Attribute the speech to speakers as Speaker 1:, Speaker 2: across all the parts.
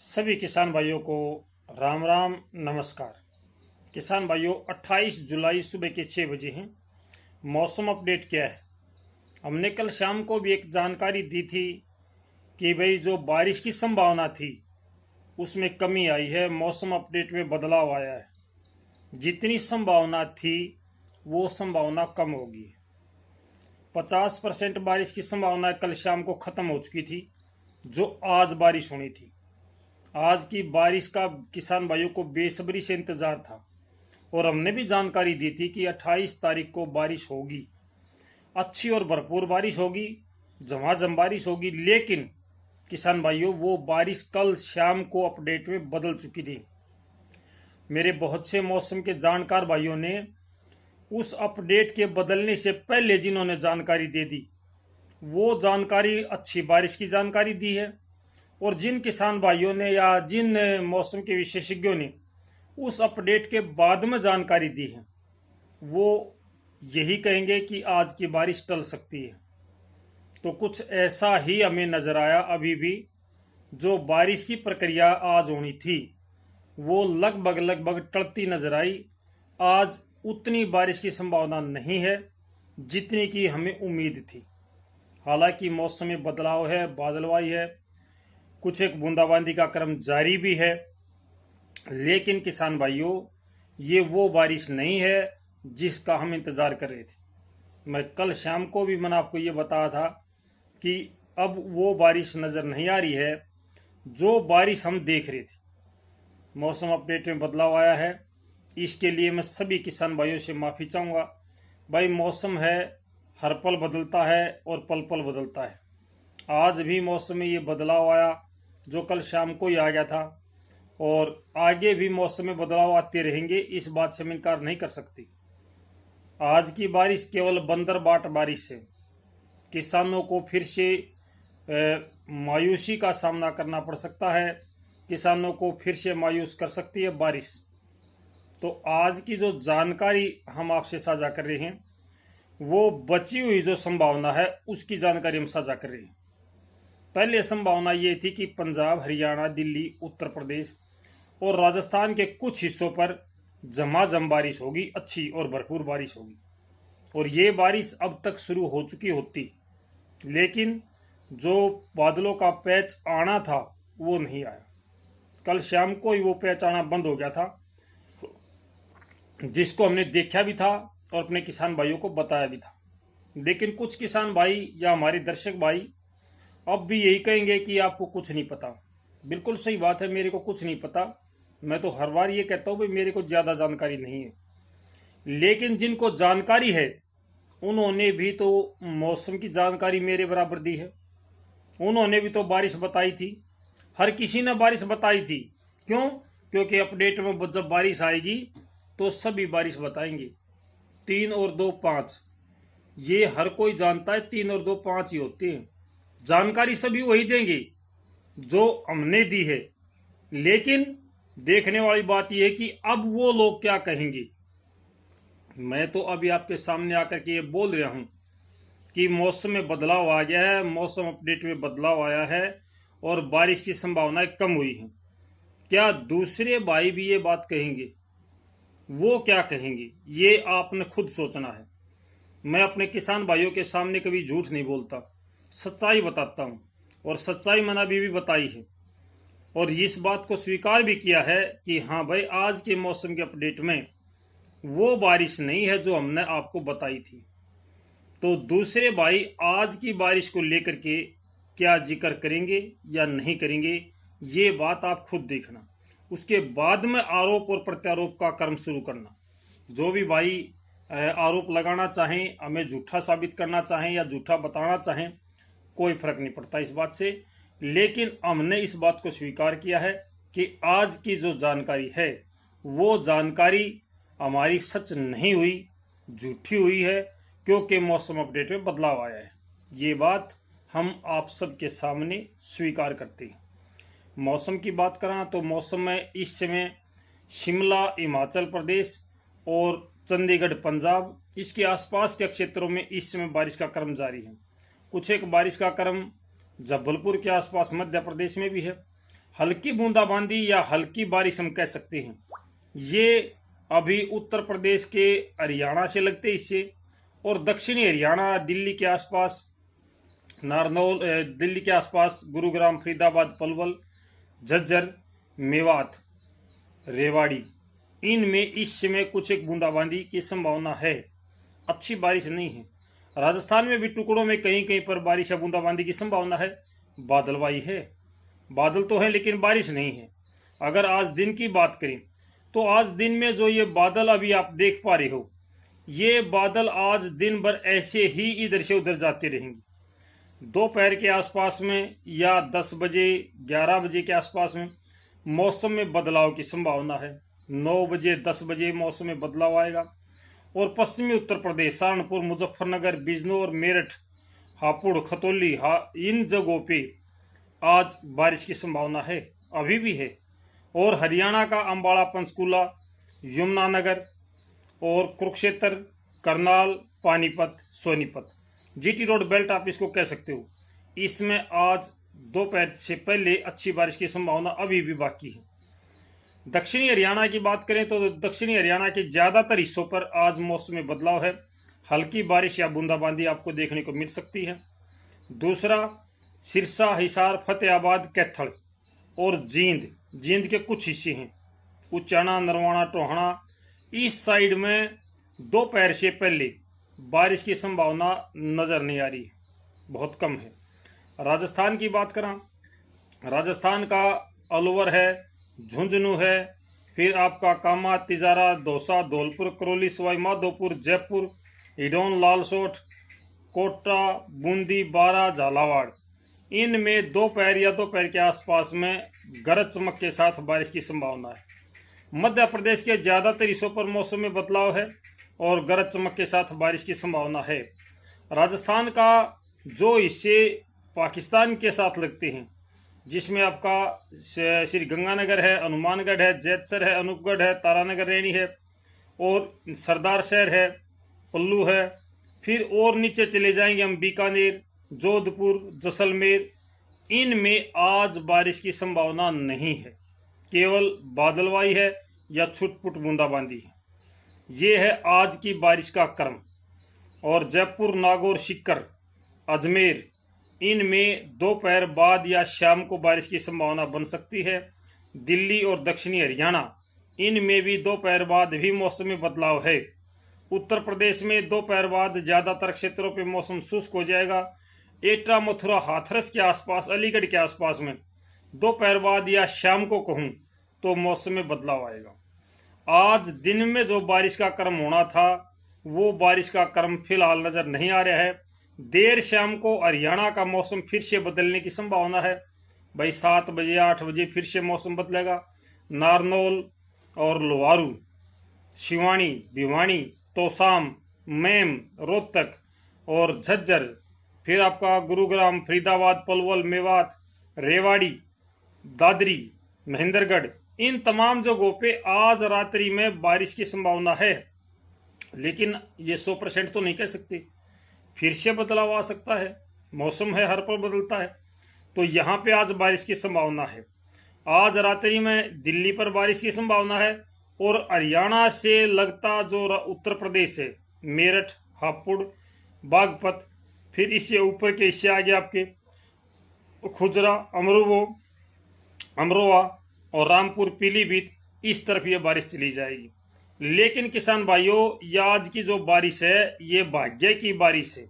Speaker 1: सभी किसान भाइयों को राम राम नमस्कार। किसान भाइयों, 28 जुलाई सुबह के 6 बजे हैं। मौसम अपडेट क्या है? हमने कल शाम को भी एक जानकारी दी थी कि भाई जो बारिश की संभावना थी उसमें कमी आई है, मौसम अपडेट में बदलाव आया है। जितनी संभावना थी वो संभावना कम होगी। 50% बारिश की संभावना कल शाम को ख़त्म हो चुकी थी, जो आज बारिश होनी थी। आज की बारिश का किसान भाइयों को बेसब्री से इंतजार था और हमने भी जानकारी दी थी कि 28 तारीख को बारिश होगी, अच्छी और भरपूर बारिश होगी, झमाझम बारिश होगी। लेकिन किसान भाइयों, वो बारिश कल शाम को अपडेट में बदल चुकी थी। मेरे बहुत से मौसम के जानकार भाइयों ने उस अपडेट के बदलने से पहले जिन्होंने जानकारी दे दी, वो जानकारी अच्छी बारिश की जानकारी दी है। और जिन किसान भाइयों ने या जिन मौसम के विशेषज्ञों ने उस अपडेट के बाद में जानकारी दी है, वो यही कहेंगे कि आज की बारिश टल सकती है। तो कुछ ऐसा ही हमें नजर आया। अभी भी जो बारिश की प्रक्रिया आज होनी थी वो लगभग टलती नजर आई। आज उतनी बारिश की संभावना नहीं है जितनी की हमें उम्मीद थी। हालांकि मौसम में बदलाव है, बादलवाई है, कुछ एक बूंदाबांदी का क्रम जारी भी है, लेकिन किसान भाइयों, ये वो बारिश नहीं है जिसका हम इंतज़ार कर रहे थे। मैं कल शाम को भी मैंने आपको ये बताया था कि अब वो बारिश नज़र नहीं आ रही है जो बारिश हम देख रहे थे। मौसम अपडेट में बदलाव आया है, इसके लिए मैं सभी किसान भाइयों से माफ़ी चाहूँगा। भाई, मौसम है, हर पल बदलता है और पल पल बदलता है। आज भी मौसम में ये बदलाव आया जो कल शाम को ही आ गया था, और आगे भी मौसम में बदलाव आते रहेंगे, इस बात से मैं इनकार नहीं कर सकती। आज की बारिश केवल बंदरबाट बारिश है। किसानों को फिर से मायूसी का सामना करना पड़ सकता है, किसानों को फिर से मायूस कर सकती है बारिश। तो आज की जो जानकारी हम आपसे साझा कर रहे हैं, वो बची हुई जो संभावना है उसकी जानकारी हम साझा कर रहे हैं। पहले संभावना ये थी कि पंजाब, हरियाणा, दिल्ली, उत्तर प्रदेश और राजस्थान के कुछ हिस्सों पर झमाझम बारिश होगी, अच्छी और भरपूर बारिश होगी। और ये बारिश अब तक शुरू हो चुकी होती, लेकिन जो बादलों का पैच आना था वो नहीं आया। कल शाम को ही वो पैच आना बंद हो गया था, जिसको हमने देखा भी था और अपने किसान भाइयों को बताया भी था। लेकिन कुछ किसान भाई या हमारे दर्शक भाई अब भी यही कहेंगे कि आपको कुछ नहीं पता। बिल्कुल सही बात है, मेरे को कुछ नहीं पता। मैं तो हर बार ये कहता हूँ भाई, मेरे को ज़्यादा जानकारी नहीं है। लेकिन जिनको जानकारी है उन्होंने भी तो मौसम की जानकारी मेरे बराबर दी है। उन्होंने भी तो बारिश बताई थी, हर किसी ने बारिश बताई थी। क्यों? क्योंकि अपडेट में जब बारिश आएगी तो सभी बारिश बताएंगे। 3 और 2 5, ये हर कोई जानता है, 3 और 2 5 ही होते हैं। जानकारी सभी वही देंगे जो हमने दी है। लेकिन देखने वाली बात यह है कि अब वो लोग क्या कहेंगे। मैं तो अभी आपके सामने आकर के ये बोल रहा हूं कि मौसम में बदलाव आ गया है, मौसम अपडेट में बदलाव आया है और बारिश की संभावनाएं कम हुई हैं। क्या दूसरे भाई भी ये बात कहेंगे? वो क्या कहेंगे, ये आपने खुद सोचना है। मैं अपने किसान भाइयों के सामने कभी झूठ नहीं बोलता, सच्चाई बताता हूँ, और सच्चाई मैंने अभी भी बताई है और इस बात को स्वीकार भी किया है कि हाँ भाई, आज के मौसम के अपडेट में वो बारिश नहीं है जो हमने आपको बताई थी। तो दूसरे भाई आज की बारिश को लेकर के क्या जिक्र करेंगे या नहीं करेंगे, ये बात आप खुद देखना। उसके बाद में आरोप और प्रत्यारोप का क्रम शुरू करना। जो भी भाई आरोप लगाना चाहें, हमें झूठा साबित करना चाहें या झूठा बताना चाहें, कोई फर्क नहीं पड़ता इस बात से। लेकिन हमने इस बात को स्वीकार किया है कि आज की जो जानकारी है वो जानकारी हमारी सच नहीं हुई, झूठी हुई है, क्योंकि मौसम अपडेट में बदलाव आया है। ये बात हम आप सबके सामने स्वीकार करते हैं। मौसम की बात करें तो मौसम में इस समय शिमला हिमाचल प्रदेश और चंडीगढ़ पंजाब, इसके आसपास के क्षेत्रों में इस समय बारिश का क्रम जारी है। कुछ एक बारिश का क्रम जबलपुर के आसपास मध्य प्रदेश में भी है। हल्की बूंदाबांदी या हल्की बारिश हम कह सकते हैं। ये अभी उत्तर प्रदेश के हरियाणा से लगते हिस्से और दक्षिणी हरियाणा दिल्ली के आसपास, नारनौल दिल्ली के आसपास, गुरुग्राम, फरीदाबाद, पलवल, झज्जर, मेवात, रेवाड़ी, इनमें इस समय कुछ एक बूंदाबांदी की संभावना है। अच्छी बारिश नहीं है। राजस्थान में भी टुकड़ों में कहीं कहीं पर बारिश या बूंदाबांदी की संभावना है। बादलवाई है, बादल तो है लेकिन बारिश नहीं है। अगर आज दिन की बात करें तो आज दिन में जो ये बादल अभी आप देख पा रहे हो, ये बादल आज दिन भर ऐसे ही इधर से उधर जाते रहेंगे। दोपहर के आसपास में या 10 बजे 11 बजे के आसपास में मौसम में बदलाव की संभावना है। 9 बजे 10 बजे मौसम में बदलाव आएगा और पश्चिमी उत्तर प्रदेश, सहारनपुर, मुजफ्फरनगर, बिजनौर, मेरठ, हापुड़, खतौली, इन जगहों पे आज बारिश की संभावना है, अभी भी है। और हरियाणा का अंबाला, पंचकूला, यमुनानगर और Kurukshetra, Karnal, Panipat, Sonipat, GT road belt आप इसको कह सकते हो, इसमें आज दोपहर से पहले अच्छी बारिश की संभावना अभी भी बाकी है। दक्षिणी हरियाणा की बात करें तो दक्षिणी हरियाणा के ज़्यादातर हिस्सों पर आज मौसम में बदलाव है। हल्की बारिश या बूंदाबांदी आपको देखने को मिल सकती है। दूसरा, सिरसा, हिसार, फतेहाबाद, कैथल और जींद के कुछ हिस्से हैं, उचाना, नरवाना, टोहाना, इस साइड में दोपहर से पहले बारिश की संभावना नज़र नहीं आ रही है, बहुत कम है। राजस्थान की बात करें, राजस्थान का अलवर है, झुंझुनू है, फिर आपका कामा, तिजारा, दौसा, धौलपुर, करौली, सवाई माधोपुर, जयपुर, हिडौन, लालसोट, कोटा, बूंदी, बारा, झालावाड़, इनमें दोपहर या दोपहर के आसपास में गरज चमक के साथ बारिश की संभावना है। मध्य प्रदेश के ज़्यादातर हिस्सों पर मौसम में बदलाव है और गरज चमक के साथ बारिश की संभावना है। राजस्थान का जो हिस्से पाकिस्तान के साथ लगते हैं, जिसमें आपका श्री गंगानगर है, हनुमानगढ़ है, जैतसर है, अनूपगढ़ है, तारानगर रैनी है और सरदार शहर है, पल्लू है, फिर और नीचे चले जाएंगे हम, बीकानेर, जोधपुर, जैसलमेर, इनमें आज बारिश की संभावना नहीं है, केवल बादलवाई है या छुटपुट बूंदाबांदी है। ये है आज की बारिश का क्रम। और जयपुर, नागौर, सीकर, अजमेर, इनमें दोपहर बाद या शाम को बारिश की संभावना बन सकती है। दिल्ली और दक्षिणी हरियाणा, इनमें भी दोपहर बाद भी मौसम में बदलाव है। उत्तर प्रदेश में दोपहर बाद ज़्यादातर क्षेत्रों पे मौसम शुष्क हो जाएगा। एटा, मथुरा, हाथरस के आसपास, अलीगढ़ के आसपास में दोपहर बाद या शाम को कहूँ तो मौसम में बदलाव आएगा। आज दिन में जो बारिश का क्रम होना था वो बारिश का क्रम फिलहाल नज़र नहीं आ रहा है। देर शाम को हरियाणा का मौसम फिर से बदलने की संभावना है। भाई 7 बजे 8 बजे फिर से मौसम बदलेगा। नारनौल और लोहारू, शिवानी, भिवानी, तोसाम, मेम, रोहतक और झज्जर, फिर आपका गुरुग्राम, फरीदाबाद, पलवल, मेवात, रेवाड़ी, दादरी, महेंद्रगढ़, इन तमाम जगहों पे आज रात्रि में बारिश की संभावना है। लेकिन ये 100% तो नहीं कह सकते, फिर से बदलाव आ सकता है, मौसम है, हर पल बदलता है। तो यहाँ पे आज बारिश की संभावना है। आज रात्रि में दिल्ली पर बारिश की संभावना है और हरियाणा से लगता जो उत्तर प्रदेश है, मेरठ, हापुड़, बागपत, फिर इससे ऊपर के हिस्से आगे आपके खुजरा, अमरोहा और रामपुर, पीलीभीत, इस तरफ ये बारिश चली जाएगी। लेकिन किसान भाइयों, ये आज की जो बारिश है ये भाग्य की बारिश है।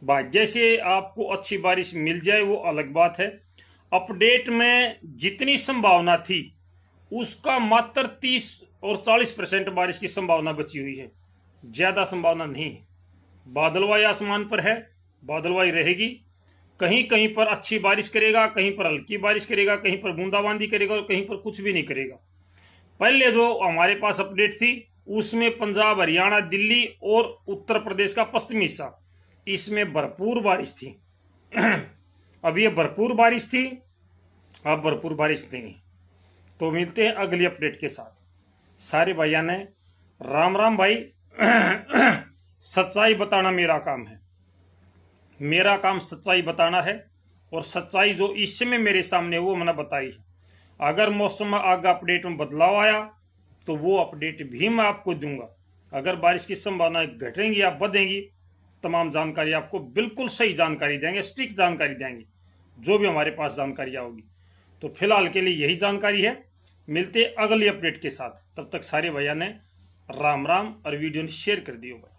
Speaker 1: भाग्य से आपको अच्छी बारिश मिल जाए वो अलग बात है। अपडेट में जितनी संभावना थी उसका मात्र 30 और 40% बारिश की संभावना बची हुई है, ज्यादा संभावना नहीं है। बादलवाई आसमान पर है, बादलवाई रहेगी। कहीं कहीं पर अच्छी बारिश करेगा, कहीं पर हल्की बारिश करेगा, कहीं पर बूंदाबांदी करेगा और कहीं पर कुछ भी नहीं करेगा। पहले जो हमारे पास अपडेट थी उसमें पंजाब, हरियाणा, दिल्ली और उत्तर प्रदेश का पश्चिमी हिस्सा, इसमें भरपूर बारिश थी। अब ये भरपूर बारिश थी, अब भरपूर बारिश नहीं है। तो मिलते हैं अगली अपडेट के साथ। सारे भाइयों ने राम राम भाई। सच्चाई बताना मेरा काम है, मेरा काम सच्चाई बताना है और सच्चाई जो इस समय मेरे सामने वो मैंने बताई है। अगर मौसम में आगे अपडेट में बदलाव आया तो वो अपडेट भी मैं आपको दूंगा। अगर बारिश की संभावना घटेंगी या बढ़ेंगी, तमाम जानकारी आपको बिल्कुल सही जानकारी देंगे, सटीक जानकारी देंगे, जो भी हमारे पास जानकारियाँ होगी। तो फिलहाल के लिए यही जानकारी है, मिलते अगली अपडेट के साथ। तब तक सारे भैया ने राम राम और वीडियो ने शेयर कर दियो भाई।